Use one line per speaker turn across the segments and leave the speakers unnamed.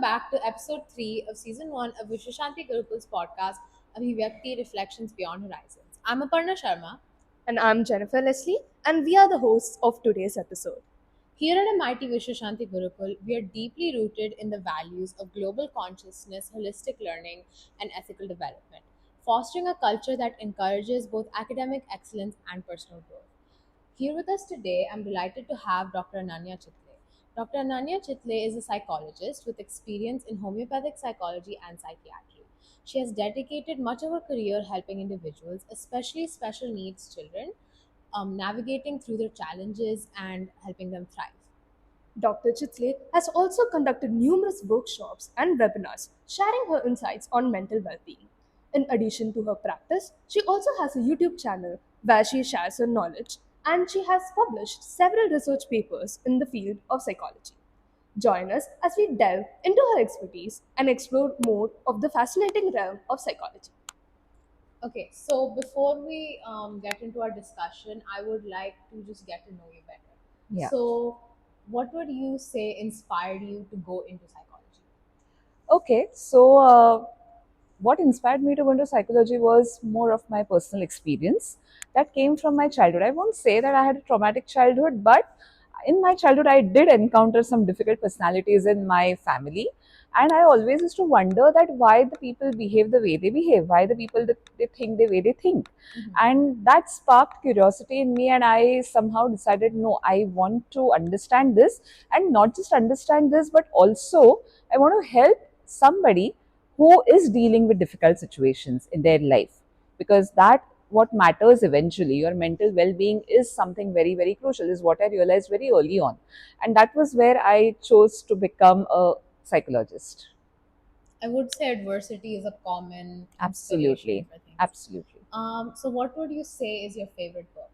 back to episode 3 of season 1 of Vishwashanti Gurukul's podcast, Abhivyakti Reflections Beyond Horizons. I'm Aparna Sharma.
And I'm Jennifer Leslie, and we are the hosts of today's episode.
Here at MIT Vishwashanti Gurukul, we are deeply rooted in the values of global consciousness, holistic learning, and ethical development, fostering a culture that encourages both academic excellence and personal growth. Here with us today, I'm delighted to have Dr. Ananya Chitle. Dr. Ananya Chitle is a psychologist with experience in homeopathic psychology and psychiatry. She has dedicated much of her career helping individuals, especially special needs children, navigating through their challenges and helping them thrive.
Dr. Chitle has also conducted numerous workshops and webinars sharing her insights on mental well being. In addition to her practice, she also has a YouTube channel where she shares her knowledge, and she has published several research papers in the field of psychology. Join us as we delve into her expertise and explore more of the fascinating realm of psychology.
Okay, so before we get into our discussion, I would like to just get to know you better.
Yeah.
So, what would you say inspired you to go into psychology?
Okay, so what inspired me to go into psychology was more of my personal experience that came from my childhood. I won't say that I had a traumatic childhood, but in my childhood, I did encounter some difficult personalities in my family. And I always used to wonder that why the people behave the way they behave, why the people that they think the way they think. And that sparked curiosity in me, and I somehow decided, no, I want to understand this, and not just understand this, but also I want to help somebody who is dealing with difficult situations in their life, because that what matters eventually, your mental well-being is something very, very crucial, is what I realized very early on. And that was where I chose to become a psychologist.
I would say adversity is a common inspiration
Absolutely.
for things.
Absolutely.
So, what would you say is your favorite book?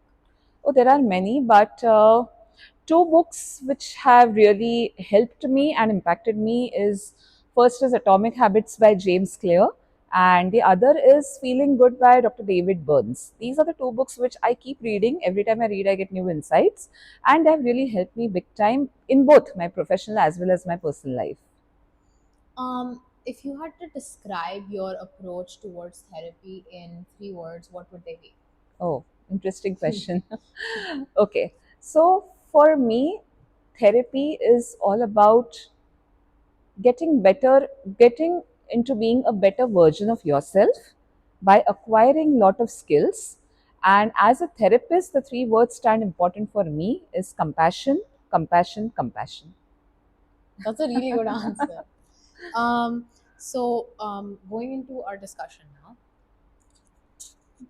Oh, there are many, but two books which have really helped me and impacted me is, first is Atomic Habits by James Clear, and the other is Feeling Good by Dr. David Burns. These are the two books which I keep reading. Every time I read, I get new insights, and they have really helped me big time in both my professional as well as my personal life.
If you had to describe your approach towards therapy in 3 words, what would they be?
Oh, interesting question. Okay, so for me, therapy is all about getting better, getting into being a better version of yourself by acquiring lot of skills. And as a therapist, the three words stand important for me is compassion, compassion, compassion.
That's a really good answer. Going into our discussion now.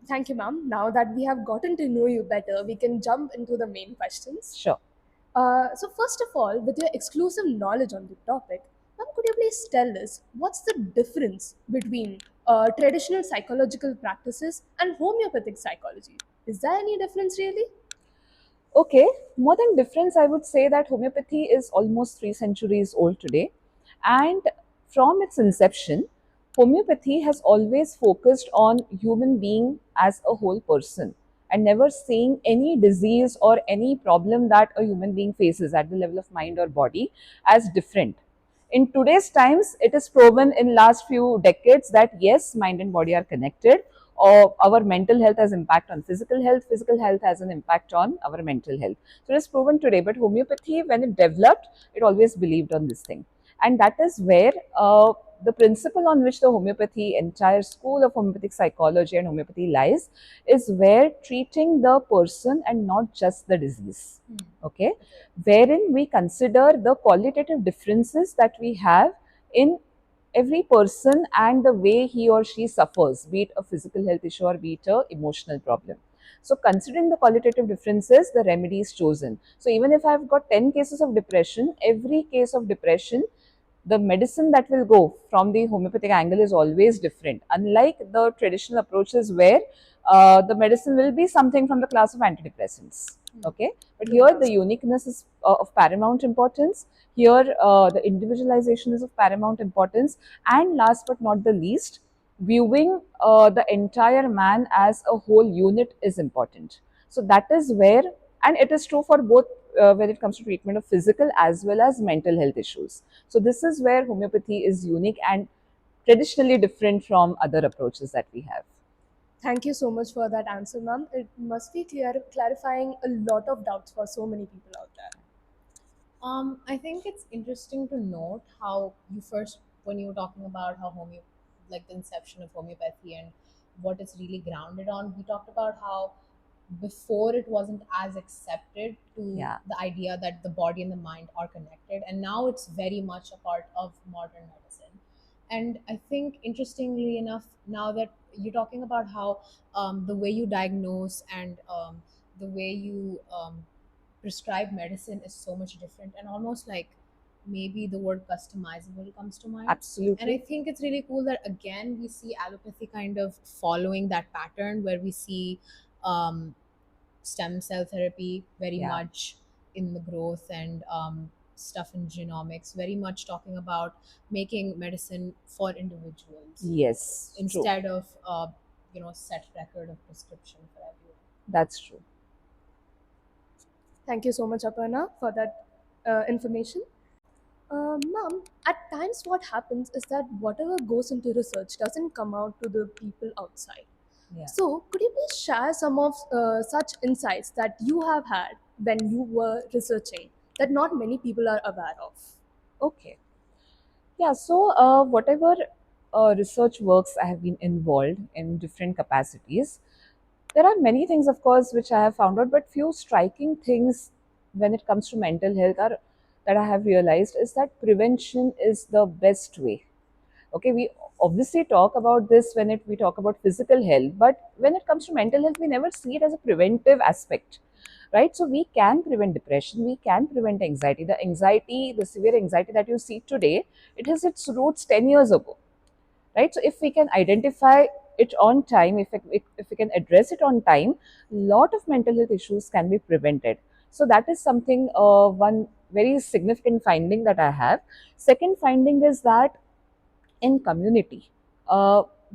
Thank you, ma'am. Now that we have gotten to know you better, we can jump into the main questions.
Sure.
So, first of all, with your exclusive knowledge on the topic, ma'am, could you please tell us what's the difference between traditional psychological practices and homeopathic psychology? Is there any difference really?
Okay, more than difference, I would say that homeopathy is almost 3 centuries old today. And from its inception, homeopathy has always focused on human being as a whole person and never seeing any disease or any problem that a human being faces at the level of mind or body as different. In today's times, it is proven in last few decades that yes, mind and body are connected, or our mental health has impact on physical health has an impact on our mental health. So it is proven today, but homeopathy, when it developed, it always believed on this thing. And that is where the principle on which the homeopathy, entire school of homeopathic psychology and homeopathy lies, is where treating the person and not just the disease. Okay, wherein we consider the qualitative differences that we have in every person and the way he or she suffers, be it a physical health issue or be it a emotional problem. So considering the qualitative differences, the remedy is chosen. So even if I've got 10 cases of depression, every case of depression, the medicine that will go from the homeopathic angle is always different, unlike the traditional approaches where the medicine will be something from the class of antidepressants. Okay, but here the uniqueness is of paramount importance. Here the individualization is of paramount importance, and last but not the least, viewing the entire man as a whole unit is important. So that is where, and it is true for both when it comes to treatment of physical as well as mental health issues. So this is where homeopathy is unique and traditionally different from other approaches that we have.
Thank you so much for that answer, ma'am. It must be clarifying a lot of doubts for so many people out there.
I think it's interesting to note how you first, when you were talking about how like the inception of homeopathy and what it's really grounded on, we talked about how before it wasn't as accepted to
Yeah.
the idea that the body and the mind are connected, and now it's very much a part of modern medicine. And I think, interestingly enough, now that you're talking about how the way you diagnose and the way you prescribed medicine is so much different, and almost like maybe the word customizable comes to mind. And I
Absolutely.
think it's really cool that again we see allopathy kind of following that pattern, where we see um, stem cell therapy very
Yeah.
much in the growth, and stuff in genomics very much talking about making medicine for individuals
Yes. True.
instead of set record of prescription for everyone.
That's true.
Thank you so much, Aparna, for that information. Ma'am, at times what happens is that whatever goes into research doesn't come out to the people outside.
Yeah.
So, could you please share some of such insights that you have had when you were researching that not many people are aware of?
Okay. Yeah, so whatever research works I have been involved in different capacities, there are many things, of course, which I have found out, but few striking things when it comes to mental health are that I have realized is that prevention is the best way. Okay, we obviously talk about this when we talk about physical health, but when it comes to mental health, we never see it as a preventive aspect, right? So we can prevent depression, we can prevent anxiety. The anxiety, the severe anxiety that you see today, it has its roots 10 years ago, right? So if we can identify it on time, if we can address it on time, lot of mental health issues can be prevented. So that is something, one very significant finding that I have. Second finding is that in community,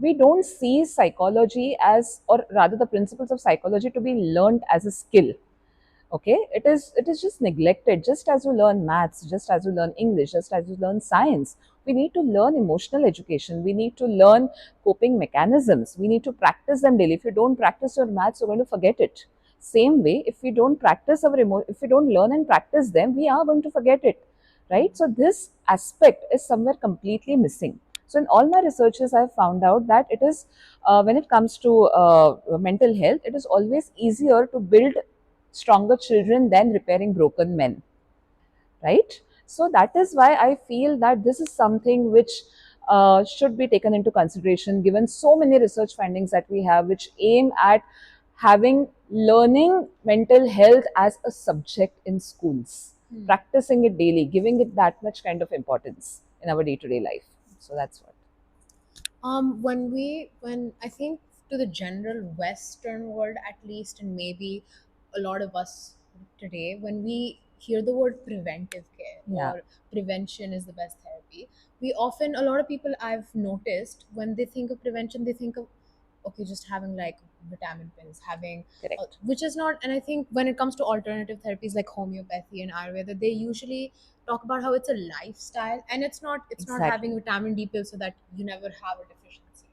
we don't see psychology as, or rather the principles of psychology, to be learned as a skill. Okay, it is just neglected, just as you learn maths, just as you learn English, just as you learn science. We need to learn emotional education, we need to learn coping mechanisms, we need to practice them daily. If you don't practice your maths, you're going to forget it. Same way, if we don't practice if we don't learn and practice them, we are going to forget it, right? So this aspect is somewhere completely missing. So in all my researches, I have found out that it is, when it comes to mental health, it is always easier to build stronger children than repairing broken men, right? So that is why I feel that this is something which should be taken into consideration, given so many research findings that we have which aim at having learning mental health as a subject in schools, practicing it daily, giving it that much kind of importance in our day-to-day life. So that's what.
When I think to the general Western world at least, and maybe a lot of us today, when we hear the word preventive care
Yeah.
or prevention is the best therapy, we often, a lot of people I've noticed, when they think of prevention, they think of, okay, just having like vitamin pills, having
Correct.
which is not. And I think when it comes to alternative therapies like homeopathy and Ayurveda, they usually talk about how it's a lifestyle, and it's not having
Exactly.
vitamin D pills so that you never have a deficiency.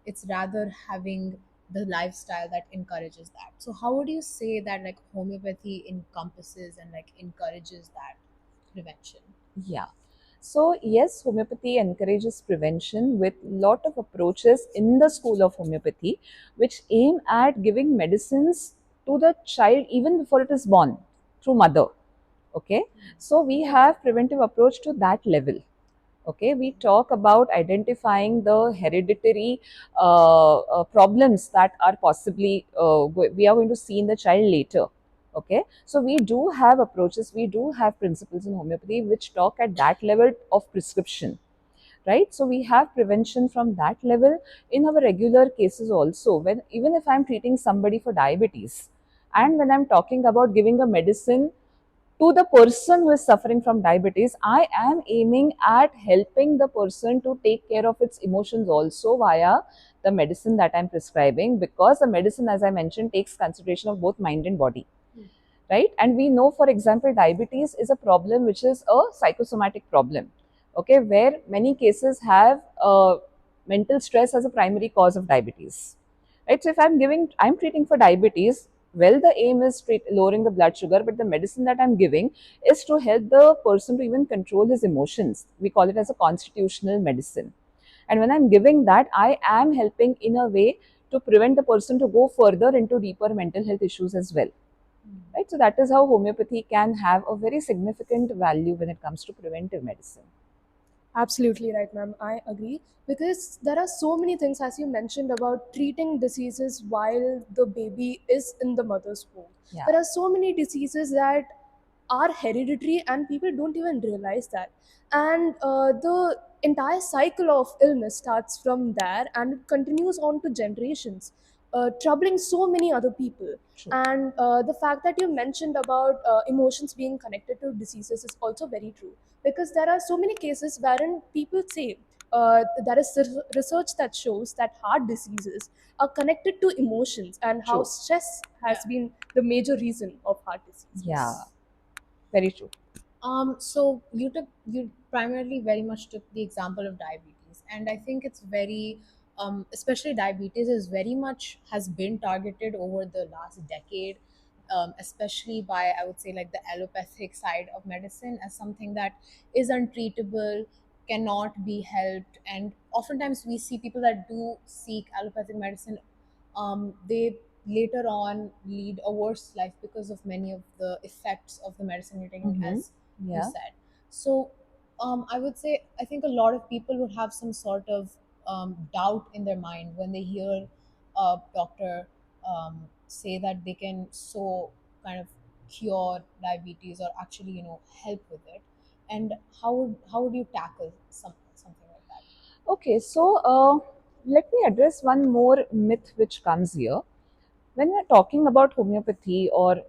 It's rather having the lifestyle that encourages that. So how would you say that like homeopathy encompasses and like encourages that prevention?
Yeah. So yes, homeopathy encourages prevention with lot of approaches in the school of homeopathy, which aim at giving medicines to the child even before it is born through mother. Okay, so we have preventive approach to that level. Okay, we talk about identifying the hereditary problems that are possibly we are going to see in the child later. Okay, so we do have approaches, we do have principles in homeopathy which talk at that level of prescription, right? So we have prevention from that level in our regular cases also. When even if I'm treating somebody for diabetes, and when I'm talking about giving a medicine to the person who is suffering from diabetes, I am aiming at helping the person to take care of its emotions also via the medicine that I'm prescribing, because the medicine, as I mentioned, takes consideration of both mind and body, right? And we know, for example, diabetes is a problem which is a psychosomatic problem, okay, where many cases have mental stress as a primary cause of diabetes, right? So if I'm treating for diabetes, well, the aim is lowering the blood sugar, but the medicine that I'm giving is to help the person to even control his emotions. We call it as a constitutional medicine. And when I'm giving that, I am helping in a way to prevent the person to go further into deeper mental health issues as well, right? So that is how homeopathy can have a very significant value when it comes to preventive medicine.
Absolutely right, ma'am. I agree. Because there are so many things, as you mentioned, about treating diseases while the baby is in the mother's womb.
Yeah.
There are so many diseases that are hereditary, and people don't even realize that. And the entire cycle of illness starts from there and it continues on to generations, troubling so many other people.
True.
And the fact that you mentioned about emotions being connected to diseases is also very true, because there are so many cases wherein people say there is research that shows that heart diseases are connected to emotions, and how
True.
stress has
Yeah.
been the major reason of heart
Yeah,
diseases.
very true.
So you primarily very much took the example of diabetes, and I think it's very, especially diabetes is very much has been targeted over the last decade, especially by, I would say, like the allopathic side of medicine, as something that is untreatable, cannot be helped, and oftentimes we see people that do seek allopathic medicine, they later on lead a worse life because of many of the effects of the medicine you're taking,
Mm-hmm.
as you
Yeah.
said. So I would say I think a lot of people would have some sort of doubt in their mind when they hear a doctor say that they can so kind of cure diabetes or actually help with it. And how would you tackle something like that?
Okay, so let me address one more myth which comes here. When we're talking about homeopathy, or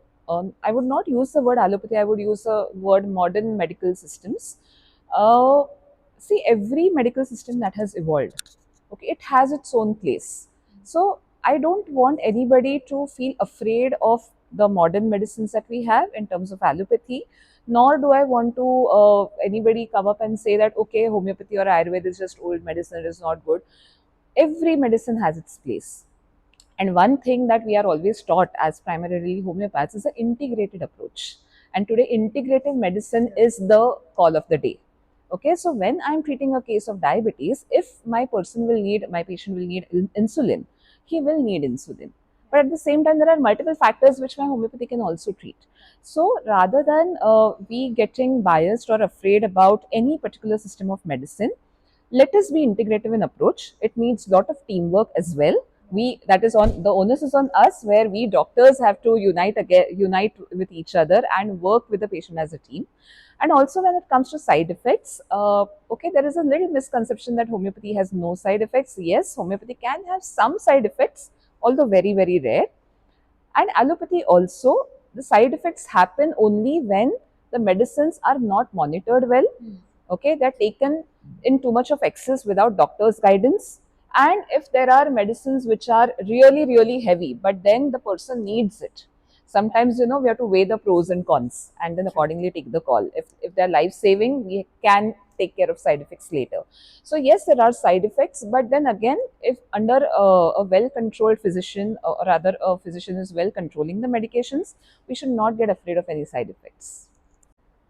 I would not use the word allopathy, I would use the word modern medical systems. Uh, See, every medical system that has evolved, okay, it has its own place. So I don't want anybody to feel afraid of the modern medicines that we have in terms of allopathy, nor do I want to anybody come up and say that okay, homeopathy or Ayurveda is just old medicine, it is not good. Every medicine has its place. And one thing that we are always taught as primarily homeopaths is an integrated approach. And today, integrative medicine is the call of the day. Okay, so when I'm treating a case of diabetes, if my patient will need insulin, he will need insulin. But at the same time, there are multiple factors which my homeopathy can also treat. So rather than we getting biased or afraid about any particular system of medicine, let us be integrative in approach. It needs lot of teamwork as well. We that is on the onus is on us, where we doctors have to unite with each other and work with the patient as a team. And also when it comes to side effects, okay, there is a little misconception that homeopathy has no side effects. Yes, homeopathy can have some side effects, although very very rare. And allopathy also, the side effects happen only when the medicines are not monitored well, okay, they're taken in too much of excess without doctor's guidance. And if there are medicines which are really really heavy, but then the person needs it, sometimes we have to weigh the pros and cons and then accordingly take the call. If they're life saving, we can take care of side effects later. So yes, there are side effects, but then again, if under a well controlled physician, or rather a physician is well controlling the medications, we should not get afraid of any side effects.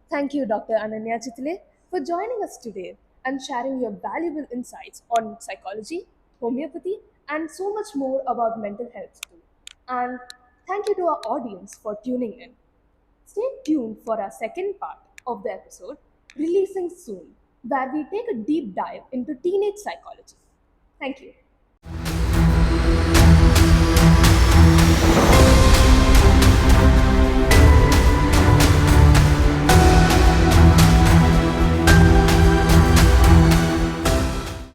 Thank you, Dr. Ananya Chitale, for joining us today and sharing your valuable insights on psychology, homeopathy, and so much more about mental health too. And thank you to our audience for tuning in. Stay tuned for our second part of the episode, releasing soon, where we take a deep dive into teenage psychology. Thank you.